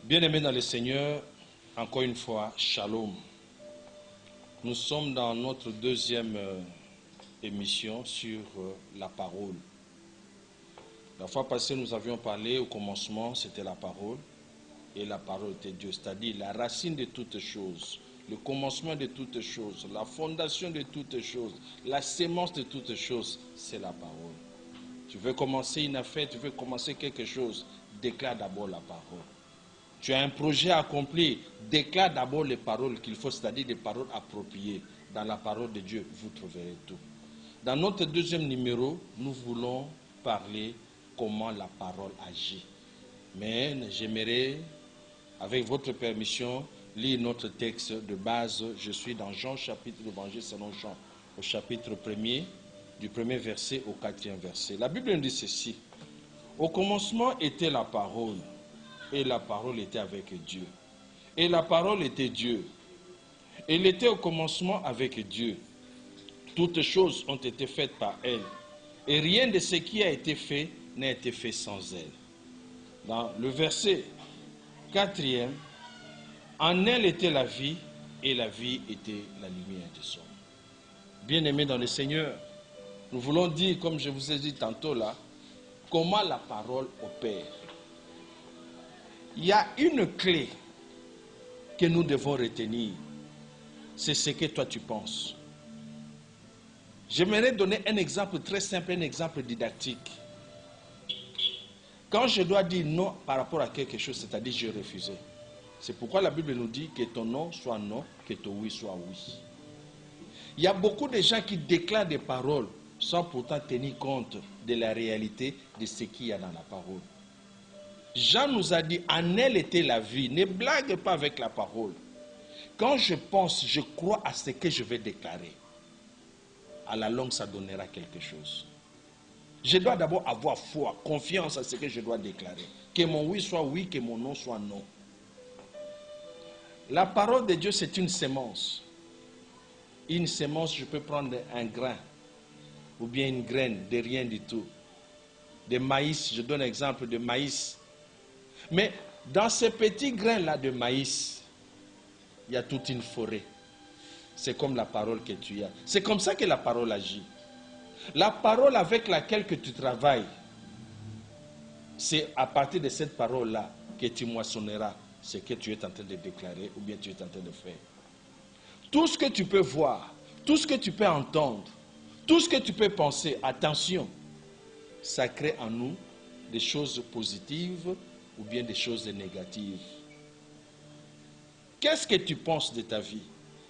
Bien-aimés dans le Seigneur, encore une fois, shalom. Nous sommes dans notre deuxième émission sur la parole. La fois passée, nous avions parlé au commencement, c'était la parole, et la parole était Dieu, c'est-à-dire la racine de toutes choses, le commencement de toutes choses, la fondation de toutes choses, la sémence de toutes choses, c'est la parole. Tu veux commencer une affaire, tu veux commencer quelque chose, déclare d'abord la parole. Tu as un projet à accomplir, déclare d'abord les paroles qu'il faut, c'est-à-dire des paroles appropriées. Dans la parole de Dieu, vous trouverez tout. Dans notre deuxième numéro, nous voulons parler comment la parole agit. Mais j'aimerais, avec votre permission, lire notre texte de base. Je suis dans Jean, chapitre de l'Évangile selon Jean, au chapitre 1er, du 1er verset au 4e verset. La Bible nous dit ceci. Au commencement était la parole. Et la parole était avec Dieu. Et la parole était Dieu. Elle était au commencement avec Dieu. Toutes choses ont été faites par elle. Et rien de ce qui a été fait n'a été fait sans elle. Dans le verset 4e, en elle était la vie, et la vie était la lumière des hommes. Bien-aimés dans le Seigneur, nous voulons dire, comme je vous ai dit tantôt là, comment la parole opère. Il y a une clé que nous devons retenir. C'est ce que toi tu penses. J'aimerais donner un exemple très simple, un exemple didactique. Quand je dois dire non par rapport à quelque chose, c'est-à-dire je refuse. C'est pourquoi la Bible nous dit que ton non soit non, que ton oui soit oui. Il y a beaucoup de gens qui déclarent des paroles sans pourtant tenir compte de la réalité de ce qu'il y a dans la parole. Jean nous a dit, en elle était la vie. Ne blague pas avec la parole. Quand je pense, je crois à ce que je vais déclarer. À la longue, ça donnera quelque chose. Je dois d'abord avoir foi, confiance à ce que je dois déclarer. Que mon oui soit oui, que mon non soit non. La parole de Dieu, c'est une sémence. Une sémence, je peux prendre un grain ou bien une graine de rien du tout. De maïs, je donne l'exemple de maïs. Mais dans ces petits grains-là de maïs, il y a toute une forêt. C'est comme la parole que tu as. C'est comme ça que la parole agit. La parole avec laquelle que tu travailles, c'est à partir de cette parole-là que tu moissonneras ce que tu es en train de déclarer ou bien tu es en train de faire. Tout ce que tu peux voir, tout ce que tu peux entendre, tout ce que tu peux penser, attention, ça crée en nous des choses positives ou bien des choses négatives. Qu'est-ce que tu penses de ta vie?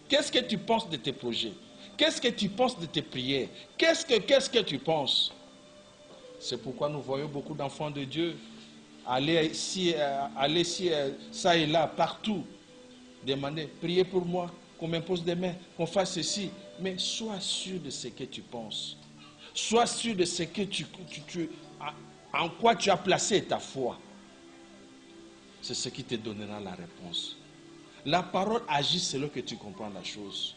Qu'est-ce que tu penses de tes projets? Qu'est-ce que tu penses de tes prières? Qu'est-ce que tu penses? C'est pourquoi nous voyons beaucoup d'enfants de Dieu aller ici, ça et là, partout, demander, priez pour moi, qu'on m'impose des mains, qu'on fasse ceci. Mais sois sûr de ce que tu penses. Sois sûr de ce que en quoi tu as placé ta foi. C'est ce qui te donnera la réponse. La parole agit selon que tu comprends la chose.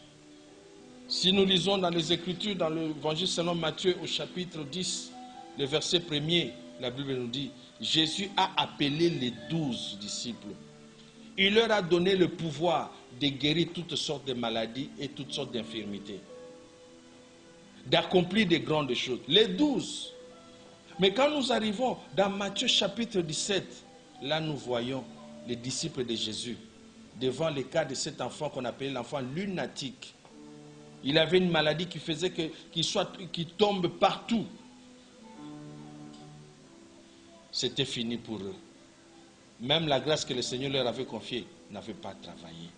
Si nous lisons dans les Écritures, dans l'Évangile selon Matthieu au chapitre 10, le verset 1er, la Bible nous dit, Jésus a appelé les 12 disciples. Il leur a donné le pouvoir de guérir toutes sortes de maladies et toutes sortes d'infirmités. D'accomplir de grandes choses. Les 12. Mais quand nous arrivons dans Matthieu chapitre 17, là nous voyons les disciples de Jésus devant le cas de cet enfant qu'on appelait l'enfant lunatique. Il avait une maladie qui faisait qu'il tombe partout. C'était fini pour eux. Même la grâce que le Seigneur leur avait confiée n'avait pas travaillé.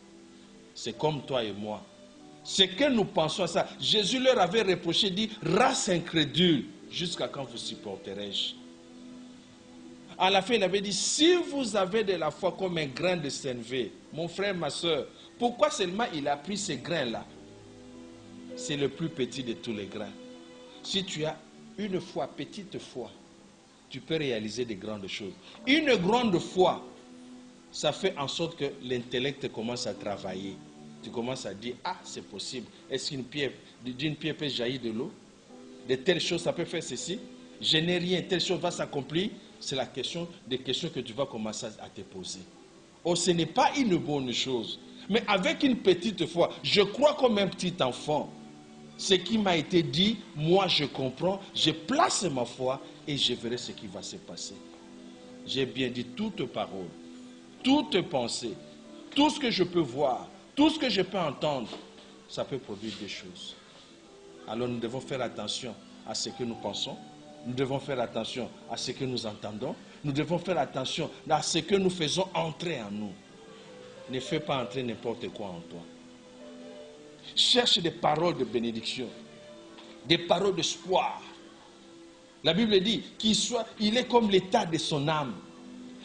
C'est comme toi et moi. Ce que nous pensons à ça, Jésus leur avait reproché, dit, race incrédule, jusqu'à quand vous supporterai-je? À la fin, il avait dit, si vous avez de la foi comme un grain de sénévé, mon frère, ma soeur, pourquoi seulement il a pris ces grains-là? C'est le plus petit de tous les grains. Si tu as une foi, petite foi, tu peux réaliser de grandes choses. Une grande foi, ça fait en sorte que l'intellect commence à travailler. Tu commences à dire, ah, c'est possible. Est-ce d'une pierre peut jaillir de l'eau? De telles choses, ça peut faire ceci. Je n'ai rien, telle chose va s'accomplir. C'est la question, des questions que tu vas commencer à te poser. Oh, ce n'est pas une bonne chose. Mais avec une petite foi, je crois comme un petit enfant. Ce qui m'a été dit, moi je comprends, je place ma foi et je verrai ce qui va se passer. J'ai bien dit toute parole, toute pensée, tout ce que je peux voir, tout ce que je peux entendre, ça peut produire des choses. Alors nous devons faire attention à ce que nous pensons, nous devons faire attention à ce que nous entendons, nous devons faire attention à ce que nous faisons entrer en nous. Ne fais pas entrer n'importe quoi en toi. Cherche des paroles de bénédiction, des paroles d'espoir. La Bible dit qu'il est comme l'état de son âme.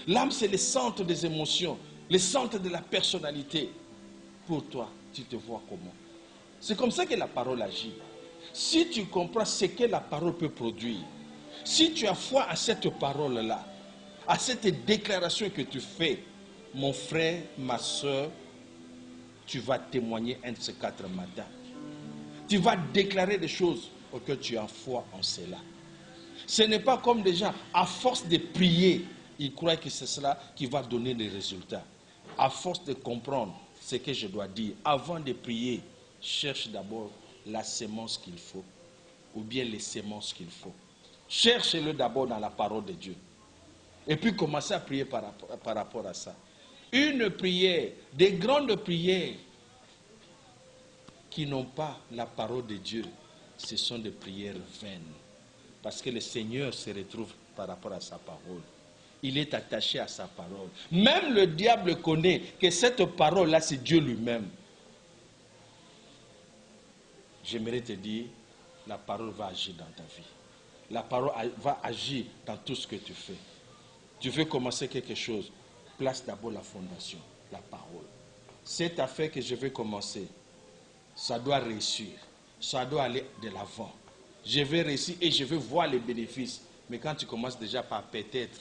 L'âme, c'est le centre des émotions, le centre de la personnalité. Pour toi, tu te vois comment? C'est comme ça que la parole agit. Si tu comprends ce que la parole peut produire, si tu as foi à cette parole-là, à cette déclaration que tu fais, mon frère, ma soeur, tu vas témoigner un de ces 4 matins. Tu vas déclarer des choses auxquelles tu as foi en cela. Ce n'est pas comme des gens, à force de prier, ils croient que c'est cela qui va donner des résultats. À force de comprendre ce que je dois dire, avant de prier, cherche d'abord la sémence qu'il faut, ou bien les sémences qu'il faut. Cherche-le d'abord dans la parole de Dieu. Et puis commencez à prier par rapport à ça. Une prière, des grandes prières qui n'ont pas la parole de Dieu, ce sont des prières vaines. Parce que le Seigneur se retrouve par rapport à sa parole. Il est attaché à sa parole. Même le diable connaît que cette parole-là, c'est Dieu lui-même. J'aimerais te dire, la parole va agir dans ta vie. La parole va agir dans tout ce que tu fais. Tu veux commencer quelque chose, place d'abord la fondation, la parole. Cette affaire que je vais commencer, ça doit réussir. Ça doit aller de l'avant. Je vais réussir et je vais voir les bénéfices. Mais quand tu commences déjà par peut-être,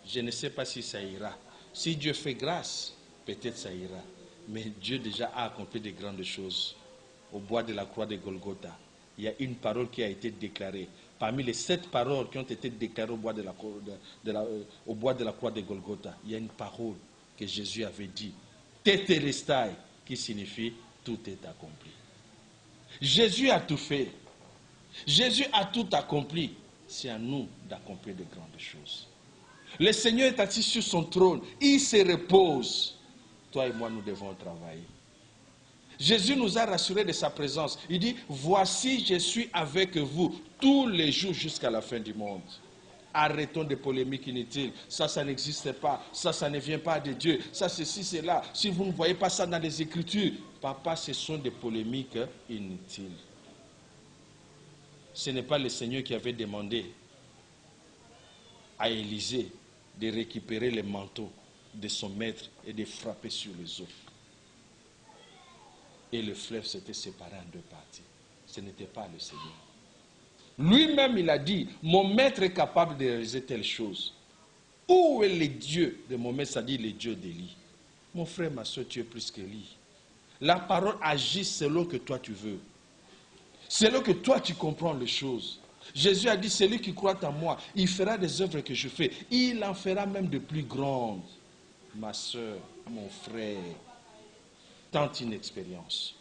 je ne sais pas si ça ira. Si Dieu fait grâce, peut-être ça ira. Mais Dieu déjà a accompli de grandes choses. Au bois de la croix de Golgotha, il y a une parole qui a été déclarée. Parmi les 7 paroles qui ont été déclarées au bois de la croix de Golgotha, il y a une parole que Jésus avait dit, Tetelestai, qui signifie tout est accompli. Jésus a tout fait. Jésus a tout accompli. C'est à nous d'accomplir de grandes choses. Le Seigneur est assis sur son trône. Il se repose. Toi et moi, nous devons travailler. Jésus nous a rassurés de sa présence. Il dit, voici, je suis avec vous tous les jours jusqu'à la fin du monde. Arrêtons des polémiques inutiles. Ça n'existe pas. Ça ne vient pas de Dieu. Ça, ceci, c'est là. Si vous ne voyez pas ça dans les Écritures, papa, ce sont des polémiques inutiles. Ce n'est pas le Seigneur qui avait demandé à Élisée de récupérer les manteaux de son maître et de frapper sur les eaux. Et le fleuve s'était séparé en 2 parties. Ce n'était pas le Seigneur. Lui-même, il a dit, mon maître est capable de réaliser telle chose. Où est le Dieu de mon maître? Ça dit le Dieu d'Élie. Mon frère, ma soeur, tu es plus qu'Élie. La parole agit selon que toi tu veux. Selon que toi tu comprends les choses. Jésus a dit, celui qui croit en moi, il fera des œuvres que je fais. Il en fera même de plus grandes. Ma soeur, mon frère, tente une expérience.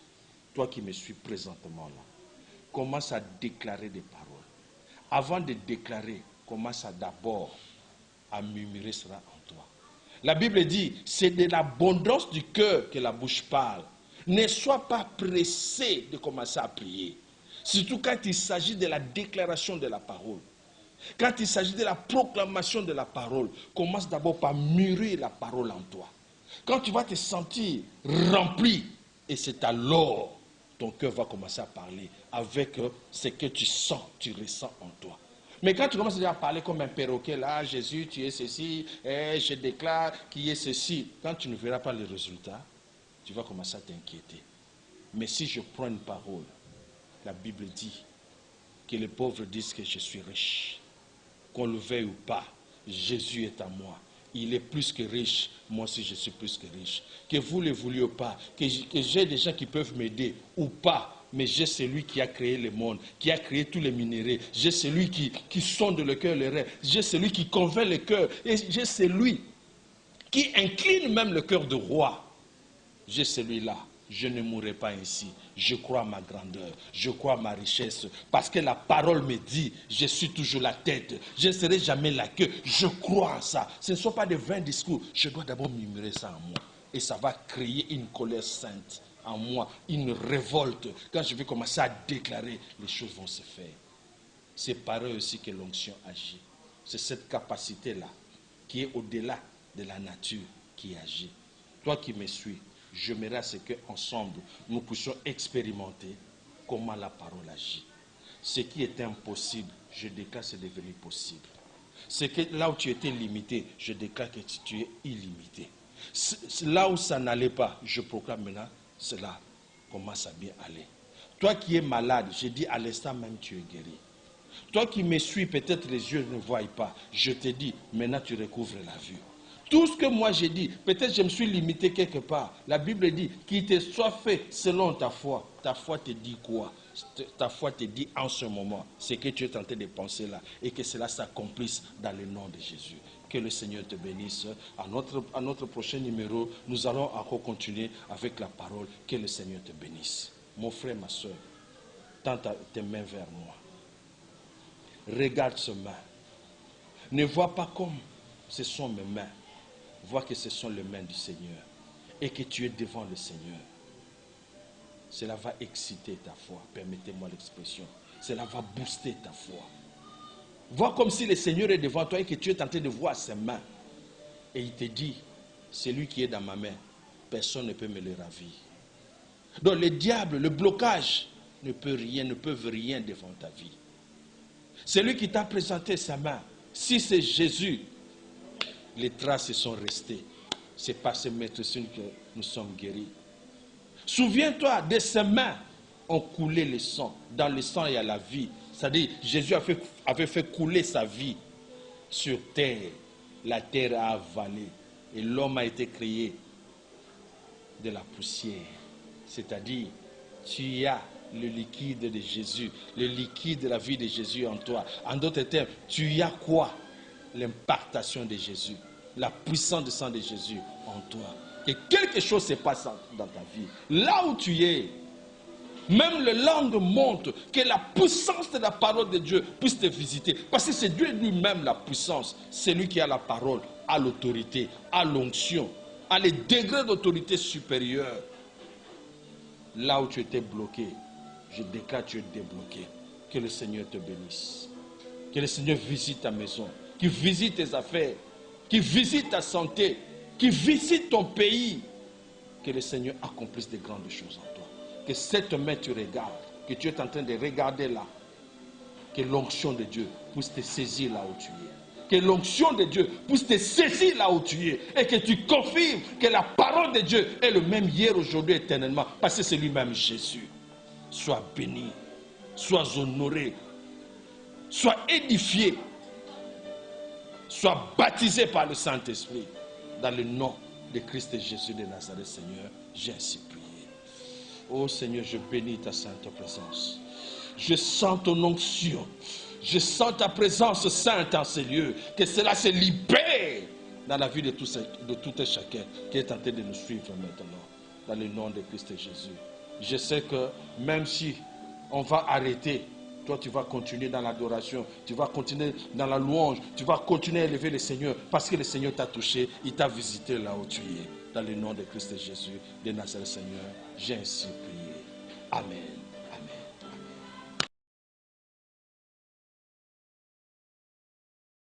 Toi qui me suis présentement là, commence à déclarer des paroles. Avant de déclarer, commence d'abord à murmurer cela en toi. La Bible dit, c'est de l'abondance du cœur que la bouche parle. Ne sois pas pressé de commencer à prier. Surtout quand il s'agit de la déclaration de la parole. Quand il s'agit de la proclamation de la parole, commence d'abord par mûrir la parole en toi. Quand tu vas te sentir rempli, et c'est alors ton cœur va commencer à parler avec ce que tu sens, tu ressens en toi. Mais quand tu commences déjà à parler comme un perroquet, là, Jésus, tu es ceci, je déclare qu'il est ceci. Quand tu ne verras pas les résultats, tu vas commencer à t'inquiéter. Mais si je prends une parole, la Bible dit que les pauvres disent que je suis riche. Qu'on le veuille ou pas, Jésus est à moi. Il est plus que riche, moi aussi je suis plus que riche. Que vous le vouliez ou pas, que j'ai des gens qui peuvent m'aider ou pas, mais j'ai celui qui a créé le monde, qui a créé tous les minéraux. J'ai celui qui sonde le cœur, les rêves. J'ai celui qui convainc le cœur. Et j'ai celui qui incline même le cœur du roi. J'ai celui-là. Je ne mourrai pas ainsi. Je crois à ma grandeur. Je crois à ma richesse. Parce que la parole me dit, je suis toujours la tête. Je ne serai jamais la queue. Je crois à ça. Ce ne sont pas des vains discours. Je dois d'abord murmurer ça en moi. Et ça va créer une colère sainte en moi. Une révolte. Quand je vais commencer à déclarer, les choses vont se faire. C'est par eux aussi que l'onction agit. C'est cette capacité-là qui est au-delà de la nature qui agit. Toi qui me suis, j'aimerais à ce qu'ensemble, nous puissions expérimenter comment la parole agit. Ce qui était impossible, je déclare c'est devenu possible. C'est que là où tu étais limité, je déclare que tu es illimité. Là où ça n'allait pas, je proclame maintenant, cela commence à bien aller. Toi qui es malade, je dis à l'instant même tu es guéri. Toi qui me suis, peut-être les yeux ne voient pas, je te dis, maintenant tu recouvres la vue. Tout ce que moi j'ai dit, peut-être je me suis limité quelque part. La Bible dit, qu'il te soit fait selon ta foi. Ta foi te dit quoi? Ta foi te dit en ce moment, ce que tu es tenté de penser là, et que cela s'accomplisse dans le nom de Jésus. Que le Seigneur te bénisse. À notre prochain numéro, nous allons encore continuer avec la parole. Que le Seigneur te bénisse. Mon frère, ma soeur, tends tes mains vers moi. Regarde ces mains. Ne vois pas comme ce sont mes mains. Vois que ce sont les mains du Seigneur. Et que tu es devant le Seigneur. Cela va exciter ta foi. Permettez-moi l'expression. Cela va booster ta foi. Vois comme si le Seigneur est devant toi et que tu es tenté de voir ses mains. Et il te dit, celui qui est dans ma main, personne ne peut me le ravir. Donc le diable, le blocage, ne peuvent rien devant ta vie. Celui qui t'a présenté sa main, si c'est Jésus, les traces sont restées. C'est par ce maître que nous sommes guéris. Souviens-toi de ses mains ont coulé le sang. Dans le sang, il y a la vie. C'est-à-dire, Jésus avait fait couler sa vie sur terre. La terre a avalé. Et l'homme a été créé de la poussière. C'est-à-dire, tu as le liquide de Jésus, le liquide de la vie de Jésus en toi. En d'autres termes, tu as quoi? L'impartation de Jésus, la puissance du sang de Jésus en toi. Que quelque chose se passe dans ta vie. Là où tu es, même les langues montent, que la puissance de la parole de Dieu puisse te visiter. Parce que c'est Dieu lui-même la puissance. C'est lui qui a la parole, a l'autorité, a l'onction, a les degrés d'autorité supérieure. Là où tu étais bloqué, je déclare que tu es débloqué. Que le Seigneur te bénisse. Que le Seigneur visite ta maison, qu'il visite tes affaires, qu'il visite ta santé, qu'il visite ton pays. Que le Seigneur accomplisse de grandes choses en toi. Que cette main tu regardes, que tu es en train de regarder là. Que l'onction de Dieu puisse te saisir là où tu es. Que l'onction de Dieu puisse te saisir là où tu es. Et que tu confirmes que la parole de Dieu est le même hier, aujourd'hui, éternellement. Parce que c'est lui-même Jésus. Sois béni, sois honoré, sois édifié, sois baptisé par le Saint-Esprit. Dans le nom de Christ Jésus de Nazareth, Seigneur, j'ai ainsi prié. Oh Seigneur, je bénis ta sainte présence. Je sens ton onction. Je sens ta présence sainte en ces lieux. Que cela se libère dans la vie de tout et chacun qui est tenté de nous suivre maintenant. Dans le nom de Christ Jésus. Je sais que même si on va arrêter, toi tu vas continuer dans l'adoration, tu vas continuer dans la louange, tu vas continuer à élever le Seigneur parce que le Seigneur t'a touché, il t'a visité là où tu es. Dans le nom de Christ Jésus de Nazareth, Seigneur, j'ai ainsi prié. Amen.